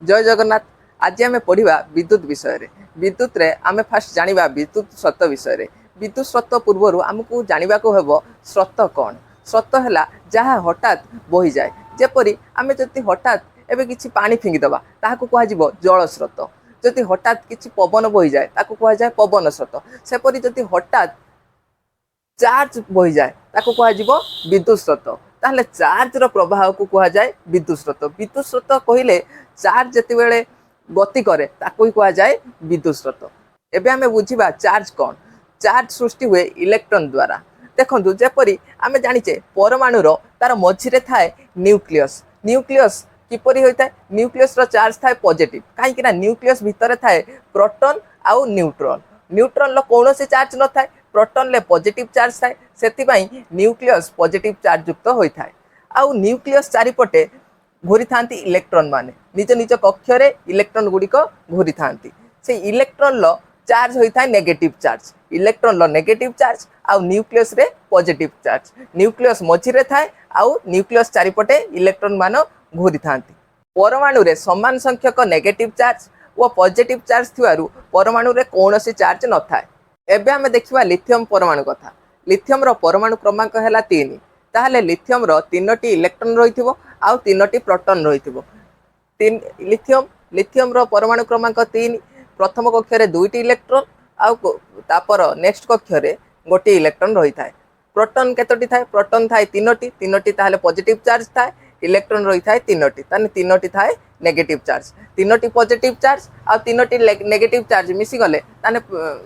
जय जगन्नाथ। आज आम पढ़ा विद्युत विषय रे। विद्युत रे आम फास्ट जानिबा विद्युत स्रोत विषय रे। विद्युत स्रोत पूर्व आमको जानवा को हेबो स्रोत कौन। स्रोत है जहाँ हठात बही जाए, जेपरी आम जदि हठात एबे किछि पानी फिंगिदबा ताहाको कुहाजिबो जल स्रोत। जदि हठात किछि पवन बही जाए ताको कुहाजाए पवन स्रोत। सेपरी जदि हठात चार्ज बही जाए ताको कुहाजिबो विद्युत स्रोत। ताहले चार्ज रो प्रवाह को कुहाजाए विद्युत स्रोत। विद्युत स्रोत कहिले चार्ज जितेबाला गति करे ताको ही कुहाजाए विद्युत स्रोत। एबे आमे बुझिबा चार्ज कौन। चार्ज सृष्टि हुए इलेक्ट्रॉन द्वारा। देखंतु जेपरी आमे जानिचे परमाणुर तार मझिरे थाए न्यूक्लियस। न्यूक्लियस किपरि होइताए? न्यूक्लियस रो चार्ज थाए पॉजिटिव, काहेकि ना न्यूक्लियस भितरे थाए प्रोटॉन आउ न्यूट्रॉन। न्यूट्रॉन लो कौनसी चार्ज न थाए, प्रोटॉन ले पॉजिटिव चार्ज थाए, सेति न्यूक्लियस पॉजिटिव चार्ज युक्त होइताए। आउ न्यूक्लियस चारिपटे घूरी थांती इलेक्ट्रॉन माने निज निज कक्षरे इलेक्ट्रॉन गुड़िक घूरी थांती। से इलेक्ट्रॉन लो चार्ज होता है नेगेटिव चार्ज। इलेक्ट्रॉन लो नेगेटिव चार्ज आउ न्यूक्लियस रे पॉजिटिव चार्ज। न्यूक्लियस मझिरे थाए आउ न्यूक्लियस चारिपटे इलेक्ट्रॉन मान घूरी थांती। परमाणु रे समान संख्यक नेगेटिव चार्ज और पॉजिटिव चार्ज थिवारु परमाणु रे कौनसी चार्ज न थाए। एबे आमे देखिबा लिथियम परमाणु कथा। लिथियम रो परमाणु क्रमांक हैला 3। ताहले लिथियम रो 3टी इलेक्ट्रॉन रहिथिबो आउ 3टी प्रोटॉन रहिथिबो। लिथियम लिथियम रो परमाणु क्रमांक 3। प्रथम कक्षरे 2टी इलेक्ट्रॉन आउ तापर नेक्स्ट कक्षरे गोटे इलेक्ट्रॉन रही थाए। प्रोटॉन केतोटी थाए? प्रोटॉन थाए 3टी। 3टी ताहले पॉजिटिव चार्ज थाए। इलेक्ट्रॉन रही थाए 3टी, ताने 3टी थाए नेगेटिव चार्ज। 3टी पॉजिटिव चार्ज आउ 3टी नेगेटिव चार्ज मिसी गले ताने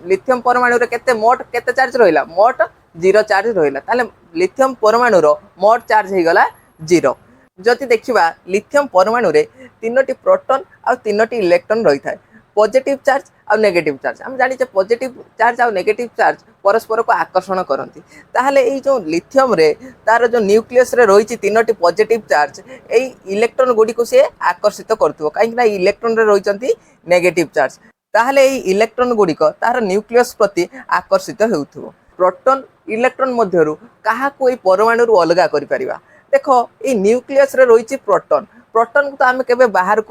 लिथियम परमाणु रे केते मोट केते चार्ज रहिला? मोट 0 चार्ज रहिला। ताले लिथियम परमाणु रो मोट चार्ज हे गला 0। जदि देखिबा लिथियम परमाणु रे 3टी प्रोटॉन आउ 3टी इलेक्ट्रॉन रही थाए। पॉजिटिव चार्ज आउ नेगेटिव चार्ज हम जानिचे पॉजिटिव चार्ज आउ नेगेटिव चार्ज परस्पर को आकर्षण करती। ताहले एई जो लिथियम रे तार जो न्यूक्लियस रे रही 3टी पॉजिटिव चार्ज एई इलेक्ट्रॉन गुडी को से आकर्षित करथुव, काहे ना इलेक्ट्रॉन रे रहिचंती नेगेटिव चार्ज। ताहले एई इलेक्ट्रॉन गुडी को तार न्यूक्लियस प्रति आकर्षित हेउथुव। प्रोटॉन इलेक्ट्रॉन मध्यरु काहाको एई परमाणु रु अलगा करि परिबा। देखो ये न्यूक्लियस रे रही प्रोटॉन। प्रोटॉन को तो आम के बाहर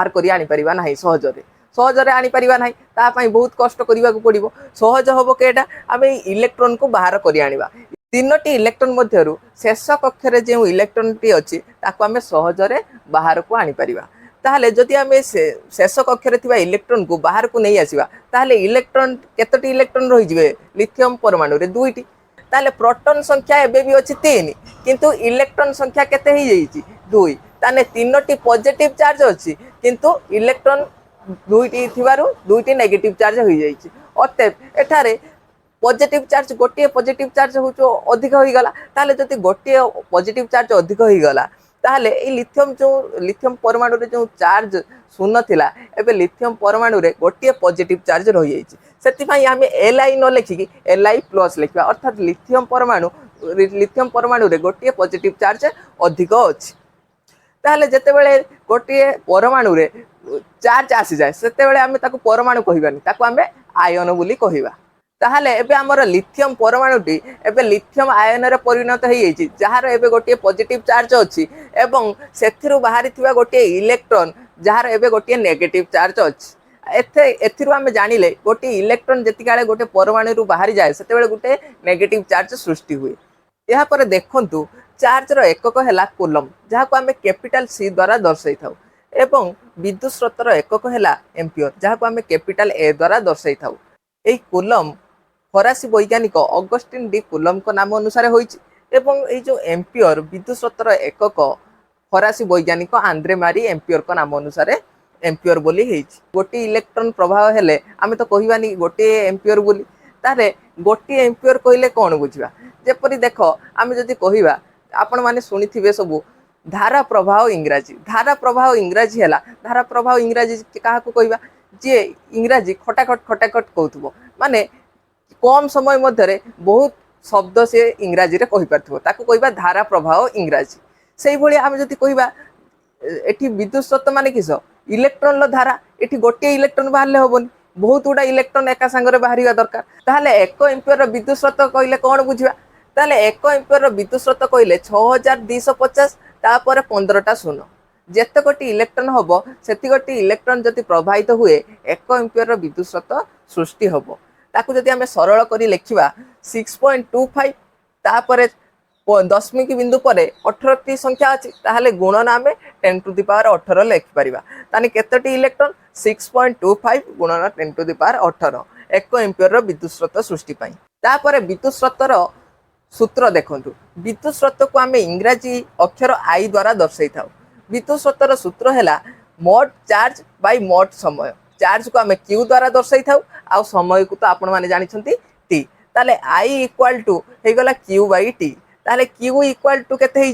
करी आनी परिबा नहीं सहजरे आनी परिबा नहीं। ता पई बहुत कष्ट करिबा को पड़िबो। सहज हबो केटा आम इलेक्ट्रॉन को बाहर करी आनिबा। 3टी इलेक्ट्रॉन मध्यरु शेष कक्षरे जो इलेक्ट्रॉन टी अछि ताको आम सहजरे बाहर को आनी परिबा। ताहले जदि आम शेष कक्षरे थिबा इलेक्ट्रॉन को बाहर को नहीं आसीबा ताहले इलेक्ट्रॉन केतोटी इलेक्ट्रॉन रही जिवे लिथियम परमाणु रे 2टी। ताले प्रोटॉन संख्या एबे भी अछि 3 किंतु इलेक्ट्रॉन संख्या केते ही जाईची 2। ताने 3टी पॉजिटिव चार्ज अछि किंतु इलेक्ट्रॉन 2टी थिबारु 2टी नेगेटिव चार्ज होई जाईची। अतएव एठारे पॉजिटिव चार्ज गोटे पॉजिटिव चार्ज होचो अधिक होई गला। ताले जति गोटे पॉजिटिव चार्ज अधिक होई गला ताहले ए लिथियम परमाणु रे जो चार्ज शून्य थिला एबे लिथियम परमाणु रे गोटे पॉजिटिव चार्ज रही जाईची। सेतिपई आमे Li न लिखिकी Li+ लिखिबा, अर्थात लिथियम परमाणु रे गोटे पॉजिटिव चार्ज अधिक अछि। ताहले जेतेबेले गोटे परमाणु रे चार्ज आसी जाए सेतेबेले आमे ताको परमाणु कहिबानी, ताको आमे आयन बोली कहिबा। ताहले एबे हमर लिथियम परमाणुटी एबे लिथियम आयन रे परिणत हो जाइछि, जहार एबे गोटे पॉजिटिव चार्ज अछि एवं सेथिरु बाहरी थिबा गोटे इलेक्ट्रॉन जहार एबे गोटे नेगेटिव चार्ज अछि। एथिरु आमे जानिले गोटे इलेक्ट्रॉन जेतिकाले गोटे परमाणु रु बाहरी जाए सेतेबेले गोटे नेगेटिव चार्ज सृष्टि हुए। या पर देखंतु चार्ज रो एकक हैला कूलम, जहाको आमे कैपिटल C द्वारा दर्शाई थाउ, एवं विद्युत स्रोत रो एकक हैला एम्पियर, जहाको आमे कैपिटल A द्वारा दर्शाई थाउ। एई कूलम फरासी वैज्ञानिक ऑगस्टिन डी कूलम को नाम अनुसार होइछि एवं एई जो एम्पियर विद्युत स्रोत रो एकक फरासी वैज्ञानिक आंद्रे मारी एम्पियर को नाम अनुसार एम्पियर बोली हेइछि। गोटे इलेक्ट्रॉन प्रभाव हेले आमे तो कहिबानी गोटे एम्पियर बोली। तारे गोटे एम्पियर कहले कोन बुझिबा? जेपरि देखो आमे जदि कहिबा आपण माने सुनिथिबे सबु धारा प्रवाह इंग्राजी। धारा प्रवाह इंग्राजी हैला, धारा प्रवाह इंग्राजी काहाको कहिबा जे इंग्राजी खटाखट कहउथबो, माने कम समय मध्य बहुत शब्द से इंग्राजी रे कहि पारथबो, ताको कहिबा धारा प्रवाह इंग्राजी। सेही भली आमे जदि कहिबा एठी विद्युत स्रोत माने किस इलेक्ट्रॉन लो धारा, एठी गोटे इलेक्ट्रॉन बाहरले होबनी, बहुत गुडा इलेक्ट्रॉन एका संगरे बाहरिया दरकार। ताहले 1 एम्पियर विद्युत स्रोत कहले कोन बुझिबा? ताहले 1 एम्पियर विद्युत स्रोत कहले 6250 तापर 15टा शून्य, जेतकोटी इलेक्ट्रॉन हम सेतिकोटी इलेक्ट्रॉन जदि प्रवाहित हुए 1 एम्पियर विद्युत स्रोत सृष्टि हम ताकू जदि आम सरल कर लिखा 6.25 तापर दशमिक बिंदु पर 18 संख्या अच्छी ताहले गुणन आम 10 टू द पावर 18 लिखिपर तानी केतोटी इलेक्ट्रॉन 6.25 गुणन 10 टू द पावर 18 1 एम्पियर विद्युत स्रोत सृष्टि तापर विद्युत स्रोतर सूत्र देखंतु विद्युत स्रोत को आम इंग्राजी अक्षर आई द्वारा दर्शाई था विद्युत स्रोतर सूत्र है मोट चार्ज बाय मोट समय चार्ज को आम क्यू द्वारा दर्शाई था आ समय को तो आपण मैंने जानते टी ताले आई इक्वाल टू हो गला क्यू बाई टी ताले क्यू इक्वाल टू केते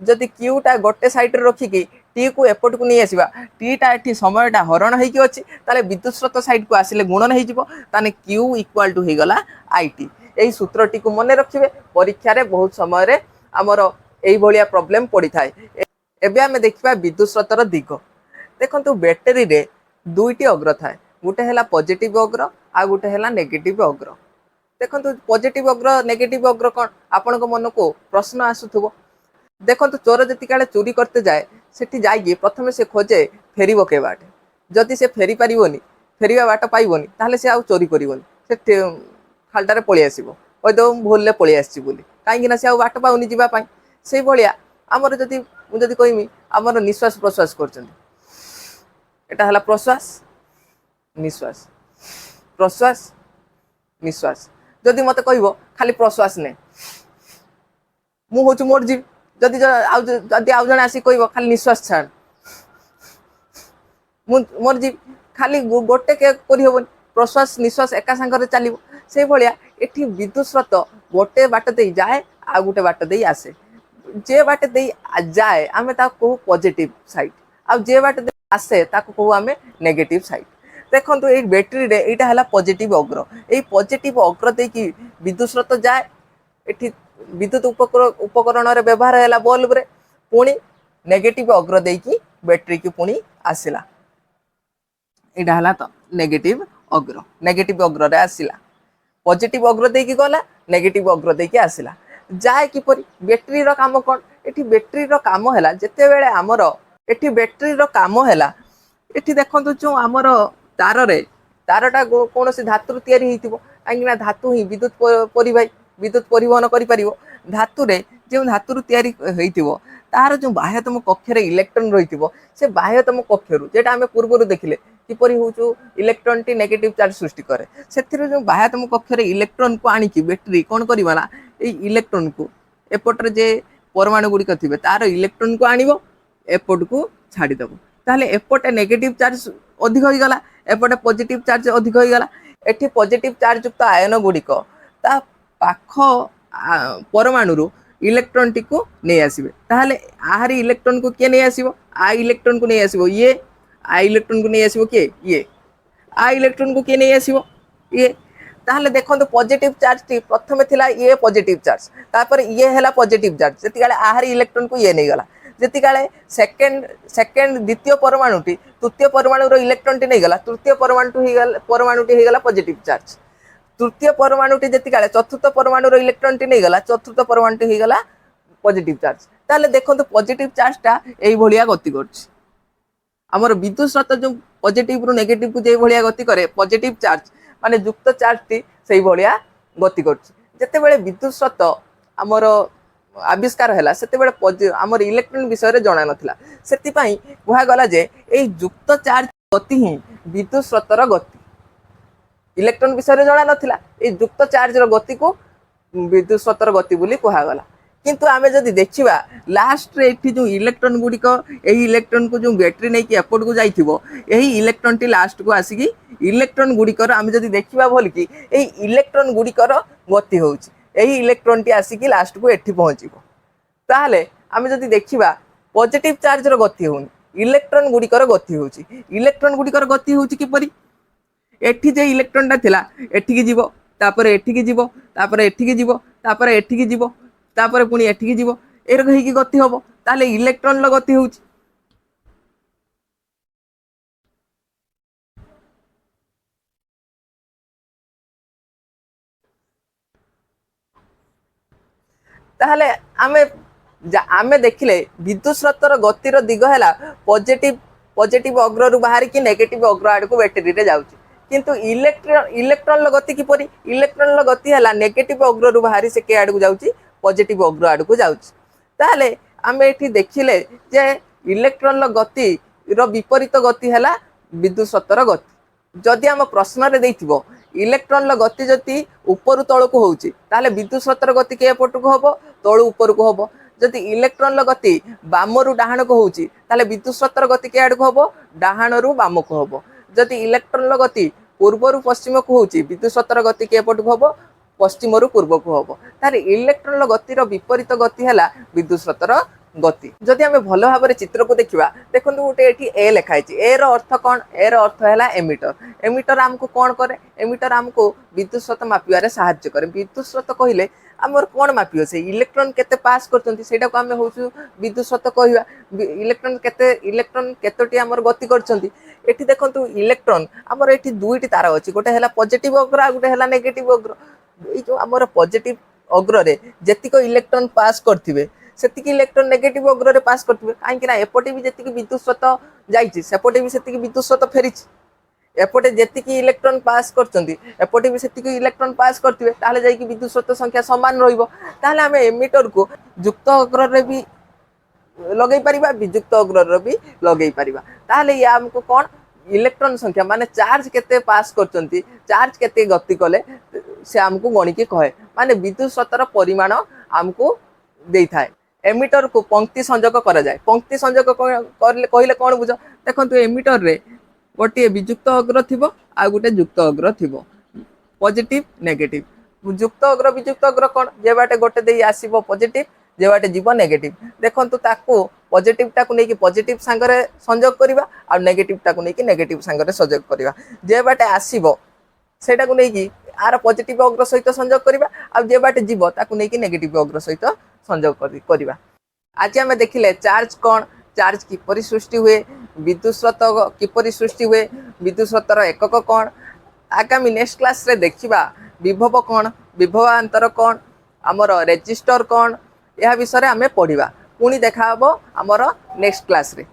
जदि क्यूटा गोटे सैड्रे रखिकी टी को एपट को नहीं आसवा टीटा ये समयटा हरण होगी अच्छी ताले विद्युत स्रोत साइड को आसिले गुणन होने क्यू इक्वाल टू हो गला आई टी यही सूत्रटी को मन रखिए परीक्षा रे बहुत समय आमर यही प्रोब्लेम पड़ी था एबे आमे देखिबा विद्युत स्रोतर दिग देखंतु बैटरी रे दुईटी अग्र थाए गोटे है पॉजिटिव अग्र आ गोटे है नेगेटिव अग्र देखंतु पॉजिटिव अग्र नेगेटिव अग्र कौन आपण मन को प्रश्न आसुथबो देखंतु चोर जति काले चोरी करते जाए सेठी जाइए प्रथमे से खोजे फेरिबो के बाट जदि से फेरी पारिबोनी फेरिबा बाट पाइबोनी ताहले से आ चोरी करिवोनी से खालटारे पळि आसीबो कहिदो भूलले पळि आसी बोली काहेकि ना से आ बाट पाउनी जीवा पाई सेई भलिया आमर जदि मु जदि कहमी आमर निश्वास प्रश्वास करचंदी एटा हला प्रश्वास निश्वास प्रश्वास निश्वास जदि मते कहबो खाली प्रश्वास ने मु होचु मोर जीव जदि आउ जने आसी कहबो खाली निश्वास छाड़ मोर जीव खाली गोटे के करि होबो प्रश्वास निश्वास एका संगे चलिबो से भलिया एठी विद्युत स्रोत गोटे बाट दे जाए आ गोटे बाट दे आसे जे बाट दे जाए आमे ता कहू पॉजिटिव साइड आ जे बाट दे आसे ता कहू आमे नेगेटिव साइड देखंतु ए बैटरी रे एटा हला पॉजिटिव अग्र ए पॉजिटिव अग्र दे कि विद्युत स्रोत जाए एठी विद्युत उपकरण रे व्यवहार हैला बल्ब रे पुणी नेगेटिव अग्र दे कि बैटरी की पुणी आसिला एटा हला तो नेगेटिव अग्र रे आसिला पॉजिटिव अग्र दे कि गला नेगेटिव अग्र दे कि आसिला जाए किपरि बैटरी रो काम कोन एठी बैटरी रो काम हैला जते बेले हमर एठी बैटरी रो काम हैला एठी देखंतु जो हमर तार रे तारटा कौन से धातु तैयारी होइतिबो काहेकि धातु ही विद्युत परिवहन करि परिबो धातु रे जो धातु तैयारी होइतिबो तार जो बाह्यतम कक्ष रे इलेक्ट्रॉन रहितिबो से बाह्यतम कक्ष रु जेटा हमें पूर्व देखिले किपरि होचु इलेक्ट्रॉन टी नेगेटिव चार्ज सृष्टि करे सेथिरे जो बाह्यतम कक्ष रे इलेक्ट्रॉन को आनी कि बैटरी कोन करिबा ना ए इलेक्ट्रॉन को एपट रे जे परमाणु गुडी थिबे तार इलेक्ट्रॉन को आनिबो एपट को छाडी देबो ताहले एपटे नेगेटिव चार्ज अधिक हो गला एपटे पॉजिटिव चार्ज अधिक हो गला एठी पॉजिटिव चार्ज युक्त आयन गुडिक ता पाख परमाणु रो इलेक्ट्रॉन टी को नहीं आसीबे ताहले आहारी इलेक्ट्रॉन को के नहीं आसीबो आ इलेक्ट्रॉन को नहीं आसीबो ये आ इलेक्ट्रॉन को नहीं आसीबो के ये आ इलेक्ट्रॉन को के नहीं आसीबो ये ताहले देखंतु पॉजिटिव चार्ज टी प्रथमे थिला ये पॉजिटिव चार्ज तापर ये हैला पॉजिटिव चार्ज जति गाले आहारी इलेक्ट्रॉन को ये नहीं गला जति काले सेकेंड द्वितीय परमाणुटी तृतीय परमाणु इलेक्ट्रॉन टी नहीं गला तृतीय परमाणुटी हो गला पॉजिटिव चार्ज तृतीय परमाणुटी जति काले चतुर्थ परमाणु इलेक्ट्रॉन टी नहीं गला चतुर्थ परमाणुटी हो गला पॉजिटिव चार्ज ताले देखंतु पॉजिटिव चार्जटा एई भलिया गति करछि हमर विद्युत स्रोत जो पॉजिटिव रु नेगेटिव को जे भलिया गति करे पॉजिटिव चार्ज माने युक्त चार्ज टी सेई भलिया गति करछि जते बेले विद्युत स्रोत हमर आविष्कार है से आमर इलेक्ट्रॉन विषय जाना नाला से कहगला जे युक्त चार्ज गति ही विद्युत स्रोतर गति इलेक्ट्रॉन विषय जाना नाला युक्त चार्ज गति को विद्युत स्रोतर गति बोली कहगला किंतु आमे जदि देखिबा लास्ट रे एठी जो इलेक्ट्रॉन गुडी को एही इलेक्ट्रॉन को जो बैटरी नै कि एपोर्ट को जाइथिबो एही इलेक्ट्रॉन टी लास्ट को आसीकी इलेक्ट्रॉन गुडी कर आमे जदि देखिबा बोल कि एही इलेक्ट्रॉन गुडी कर गति होउची एही इलेक्ट्रॉन टी आसीकी लास्ट को एठी पहुंचीबो ताहले आमे जदि देखिबा पॉजिटिव चार्ज रो गति होउनी इलेक्ट्रॉन गुडी कर गति होउची इलेक्ट्रॉन गुडी कर गति होउची किपरि एठी जे इलेक्ट्रॉन टा थिला एठी की जीवो तापर एठी की जीवो तापर एठी की जीवो तापर एठी की जीवो तापर पुणी एठी की जीवो एरक हेकी गति होबो ताहले इलेक्ट्रॉन रो गति होउची ताहले आमे आमे देखिले विद्युत स्रोतर गतिर दिग है पॉजिटिव पॉजिटिव अग्र रु बाहर कि नेगेटिव अग्र आड़ को बैटेरी रे जाउची किंतु इलेक्ट्रॉन गति किपरि इलेक्ट्रॉन गति है नेगेटिव अग्र रु बाहर से के आड़ को जाउची पॉजिटिव अग्र आड़ को जाउची ताले आमे एठी देखिले जे इलेक्ट्रॉन गति रो विपरीत गति है विद्युत स्रोतर गति जदि आम प्रश्न रे देइथिबो इलेक्ट्रॉन गति जति ऊपर तल को होउची ताले विद्युत स्रोतर गति के पट को हबो तळु ऊपर को हबो जदि इलेक्ट्रॉन गति बाम रु डाहाण को होउची ताले विद्युत स्रोतर गति के आड़ को हबो डाहाण रु बाम को हबो जदि इलेक्ट्रॉन गति पूर्व रु पश्चिम को होउची विद्युत स्रोतर गति के पट को हबो पश्चिम रु पूर्व को हबो तारे इलेक्ट्रॉन गतिर विपरीत गति है विद्युत स्रोतर गति जदि आम भल भाव चित्र को देखा देखो गोटे ये ए लिखाई ए अर्थ कौन ए अर्थ है एमिटर एमिटर आमको कौन करे एमिटर आमको विद्युत स्रोत मापिबारे साहाय्य करे विद्युत स्रोत कहले आमर कौन मापियो से इलेक्ट्रॉन केते पास करछंती सेटा को आमे होछु विद्युत स्रोत कहवा इलेक्ट्रॉन केतोटी आमर गति करछंती एठी देखंतु इलेक्ट्रॉन आमर एठी दुईटी तार अछि गोटे हैला पॉजिटिव अग्र आ गोटे हैला नेगेटिव अग्र ए जो आमर पॉजिटिव अग्र रे जेतिको इलेक्ट्रॉन पास करथिबे सेतिकी इलेक्ट्रॉन नेगेटिव अग्र रे पास करथिबे काहे कि ना एपटे भी जेतिकी विद्युत स्रोत जाईची सेपटे भी सेतिकी विद्युत स्रोत फेरिची एपटे जेतिकी इलेक्ट्रॉन पास करछंती एपटे भी सेतिकी इलेक्ट्रॉन पास करथिबे ताले जाई कि विद्युत स्रोत संख्या समान रहिबो ताले हमें एमिटर को युक्त अग्र रे भी लगै परिबा वियुक्त अग्र रे भी लगै परिबा ताले या हमको कोन इलेक्ट्रॉन संख्या माने चार्ज केते पास करछंती चार्ज केते गति कले से हमको गणि के कहे माने विद्युत स्रोतर परिमाण हमको देई थाए एमिटर को पंक्ति संजोग करा जाए पंक्ति संजोग कहले कौन बुझ देखो एमिटर रे गोटे वियुक्त अग्र थिबो आ गोटे युक्त अग्र थिबो पॉजिटिव नेगेटिव युक्त अग्र वियुक्त अग्र कौन जे बाटे गोटे देई आसीबो पॉजिटिव जे बाटे जीव नेगेटिव देखंतु ताको पॉजिटिव टाको नेकी पॉजिटिव संगरे संजोग करिबा आ नेगेटिव टाको नेकी नेगेटिव संगरे संजोग करिबा जे बाटे आसीबो सेटा को नेकी आर पॉजिटिव अग्र सहित संजोग करिबा आ जे बाटे जीव ताको नेकी नेगेटिव अग्र सहित संजोग करिबा आज आम देखिले चार्ज कौन चार्ज किपरि सृष्टि हुए विद्युत स्रोत किपरि सृष्टि हुए विद्युत स्रोतर एकक कौन आगामी नेक्स्ट क्लास रे देखिबा विभव कौन विभवांतर कौन आमर रेजिस्टर कौन यह विषय आम पढ़ा पुणी देखा आमर नेक्स्ट क्लास रे।